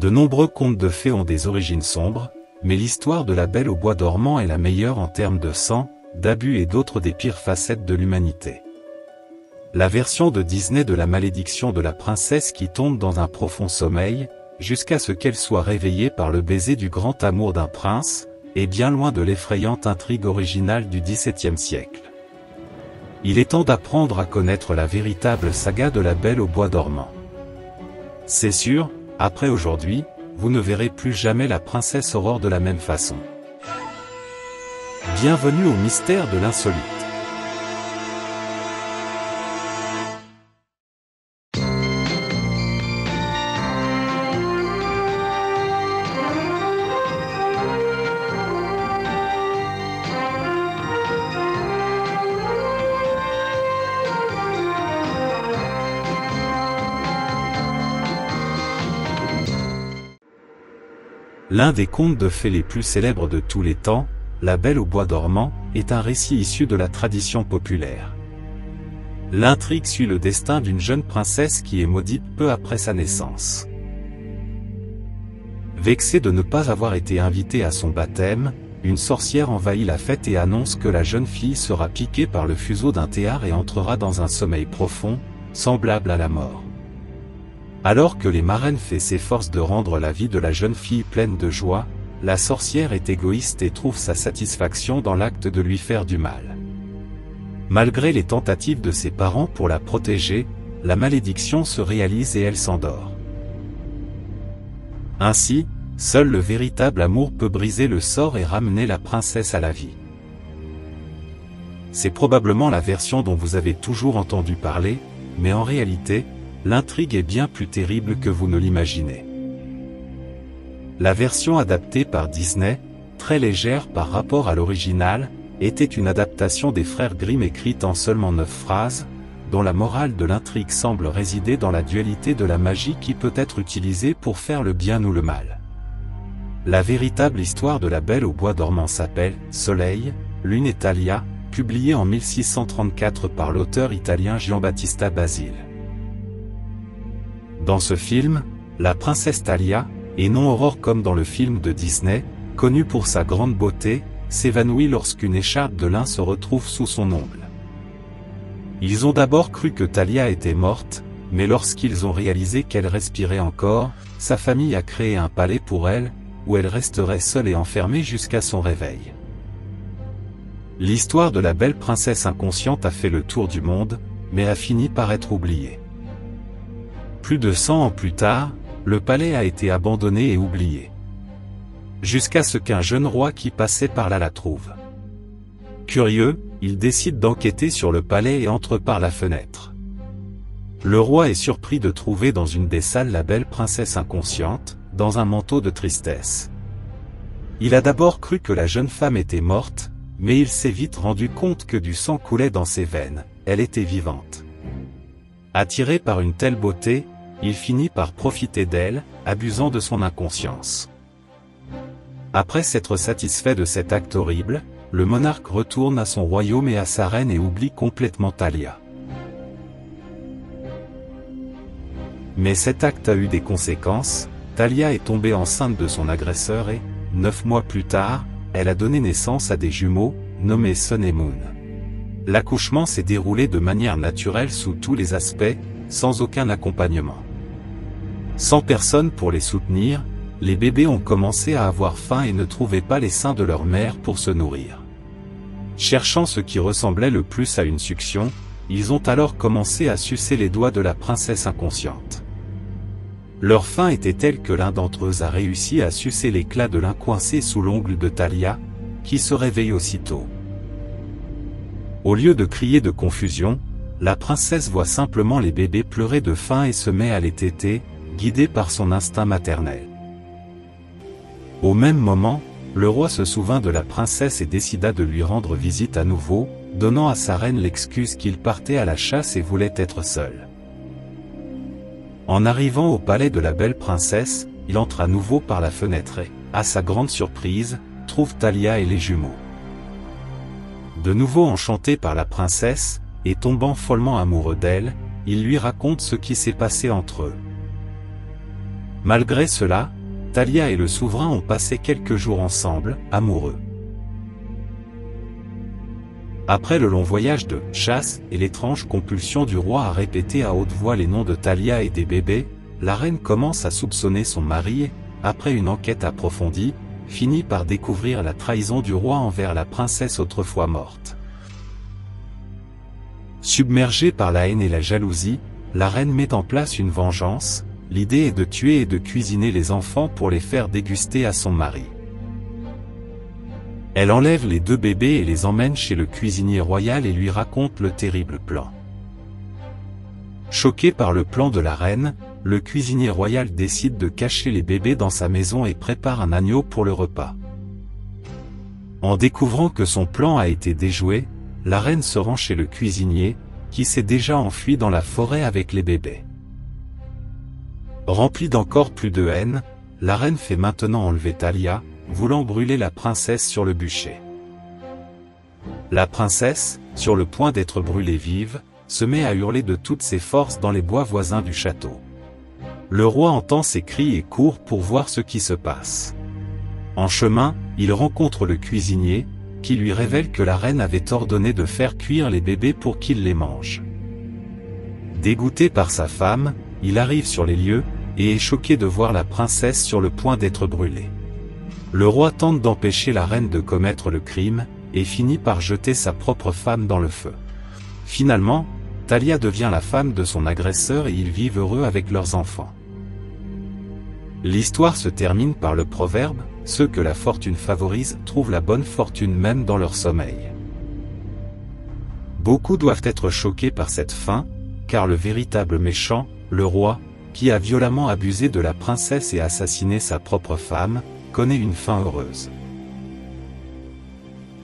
De nombreux contes de fées ont des origines sombres, mais l'histoire de la Belle au bois dormant est la meilleure en termes de sang, d'abus et d'autres des pires facettes de l'humanité. La version de Disney de la malédiction de la princesse qui tombe dans un profond sommeil, jusqu'à ce qu'elle soit réveillée par le baiser du grand amour d'un prince, est bien loin de l'effrayante intrigue originale du XVIIe siècle. Il est temps d'apprendre à connaître la véritable saga de la Belle au bois dormant. C'est sûr, après aujourd'hui, vous ne verrez plus jamais la princesse Aurore de la même façon. Bienvenue au mystère de l'insolite. L'un des contes de fées les plus célèbres de tous les temps, La Belle au bois dormant, est un récit issu de la tradition populaire. L'intrigue suit le destin d'une jeune princesse qui est maudite peu après sa naissance. Vexée de ne pas avoir été invitée à son baptême, une sorcière envahit la fête et annonce que la jeune fille sera piquée par le fuseau d'un théard et entrera dans un sommeil profond, semblable à la mort. Alors que les marraines fées s'efforcent de rendre la vie de la jeune fille pleine de joie, la sorcière est égoïste et trouve sa satisfaction dans l'acte de lui faire du mal. Malgré les tentatives de ses parents pour la protéger, la malédiction se réalise et elle s'endort. Ainsi, seul le véritable amour peut briser le sort et ramener la princesse à la vie. C'est probablement la version dont vous avez toujours entendu parler, mais en réalité, l'intrigue est bien plus terrible que vous ne l'imaginez. La version adaptée par Disney, très légère par rapport à l'original, était une adaptation des frères Grimm écrite en seulement 9 phrases, dont la morale de l'intrigue semble résider dans la dualité de la magie qui peut être utilisée pour faire le bien ou le mal. La véritable histoire de la Belle au bois dormant s'appelle « Soleil, Lune et Thalia », publiée en 1634 par l'auteur italien Giambattista Basile. Dans ce film, la princesse Thalia, et non Aurore comme dans le film de Disney, connue pour sa grande beauté, s'évanouit lorsqu'une écharpe de lin se retrouve sous son ongle. Ils ont d'abord cru que Thalia était morte, mais lorsqu'ils ont réalisé qu'elle respirait encore, sa famille a créé un palais pour elle, où elle resterait seule et enfermée jusqu'à son réveil. L'histoire de la belle princesse inconsciente a fait le tour du monde, mais a fini par être oubliée. Plus de 100 ans plus tard, le palais a été abandonné et oublié. Jusqu'à ce qu'un jeune roi qui passait par là la trouve. Curieux, il décide d'enquêter sur le palais et entre par la fenêtre. Le roi est surpris de trouver dans une des salles la belle princesse inconsciente, dans un manteau de tristesse. Il a d'abord cru que la jeune femme était morte, mais il s'est vite rendu compte que du sang coulait dans ses veines, elle était vivante. Attiré par une telle beauté, il finit par profiter d'elle, abusant de son inconscience. Après s'être satisfait de cet acte horrible, le monarque retourne à son royaume et à sa reine et oublie complètement Thalia. Mais cet acte a eu des conséquences, Thalia est tombée enceinte de son agresseur et, 9 mois plus tard, elle a donné naissance à des jumeaux, nommés Sun et Moon. L'accouchement s'est déroulé de manière naturelle sous tous les aspects, sans aucun accompagnement. Sans personne pour les soutenir, les bébés ont commencé à avoir faim et ne trouvaient pas les seins de leur mère pour se nourrir. Cherchant ce qui ressemblait le plus à une succion, ils ont alors commencé à sucer les doigts de la princesse inconsciente. Leur faim était telle que l'un d'entre eux a réussi à sucer l'éclat de lin coincé sous l'ongle de Thalia, qui se réveille aussitôt. Au lieu de crier de confusion, la princesse voit simplement les bébés pleurer de faim et se met à les téter, guidée par son instinct maternel. Au même moment, le roi se souvint de la princesse et décida de lui rendre visite à nouveau, donnant à sa reine l'excuse qu'il partait à la chasse et voulait être seul. En arrivant au palais de la belle princesse, il entre à nouveau par la fenêtre et, à sa grande surprise, trouve Thalia et les jumeaux. De nouveau enchanté par la princesse, et tombant follement amoureux d'elle, il lui raconte ce qui s'est passé entre eux. Malgré cela, Thalia et le souverain ont passé quelques jours ensemble, amoureux. Après le long voyage de chasse et l'étrange compulsion du roi à répéter à haute voix les noms de Thalia et des bébés, la reine commence à soupçonner son mari et, après une enquête approfondie, finit par découvrir la trahison du roi envers la princesse autrefois morte. Submergée par la haine et la jalousie, la reine met en place une vengeance. L'idée est de tuer et de cuisiner les enfants pour les faire déguster à son mari. Elle enlève les 2 bébés et les emmène chez le cuisinier royal et lui raconte le terrible plan. Choqué par le plan de la reine, le cuisinier royal décide de cacher les bébés dans sa maison et prépare un agneau pour le repas. En découvrant que son plan a été déjoué, la reine se rend chez le cuisinier, qui s'est déjà enfui dans la forêt avec les bébés. Remplie d'encore plus de haine, la reine fait maintenant enlever Thalia, voulant brûler la princesse sur le bûcher. La princesse, sur le point d'être brûlée vive, se met à hurler de toutes ses forces dans les bois voisins du château. Le roi entend ses cris et court pour voir ce qui se passe. En chemin, il rencontre le cuisinier, qui lui révèle que la reine avait ordonné de faire cuire les bébés pour qu'il les mange. Dégoûté par sa femme, il arrive sur les lieux, et est choqué de voir la princesse sur le point d'être brûlée. Le roi tente d'empêcher la reine de commettre le crime, et finit par jeter sa propre femme dans le feu. Finalement, Thalia devient la femme de son agresseur et ils vivent heureux avec leurs enfants. L'histoire se termine par le proverbe « Ceux que la fortune favorise trouvent la bonne fortune même dans leur sommeil ». Beaucoup doivent être choqués par cette fin, car le véritable méchant, le roi, qui a violemment abusé de la princesse et assassiné sa propre femme, connaît une fin heureuse.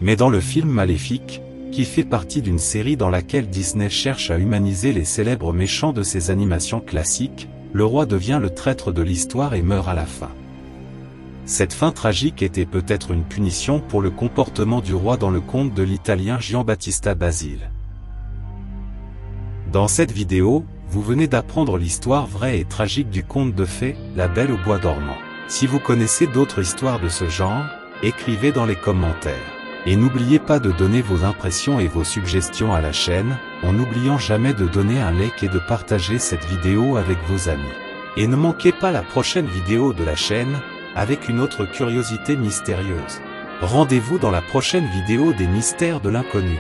Mais dans le film Maléfique, qui fait partie d'une série dans laquelle Disney cherche à humaniser les célèbres méchants de ses animations classiques, le roi devient le traître de l'histoire et meurt à la fin. Cette fin tragique était peut-être une punition pour le comportement du roi dans le conte de l'italien Giambattista Basile. Dans cette vidéo, vous venez d'apprendre l'histoire vraie et tragique du conte de fées, La Belle au bois dormant. Si vous connaissez d'autres histoires de ce genre, écrivez dans les commentaires. Et n'oubliez pas de donner vos impressions et vos suggestions à la chaîne, en n'oubliant jamais de donner un like et de partager cette vidéo avec vos amis. Et ne manquez pas la prochaine vidéo de la chaîne, avec une autre curiosité mystérieuse. Rendez-vous dans la prochaine vidéo des mystères de l'inconnu.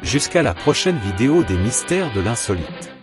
Jusqu'à la prochaine vidéo des mystères de l'insolite.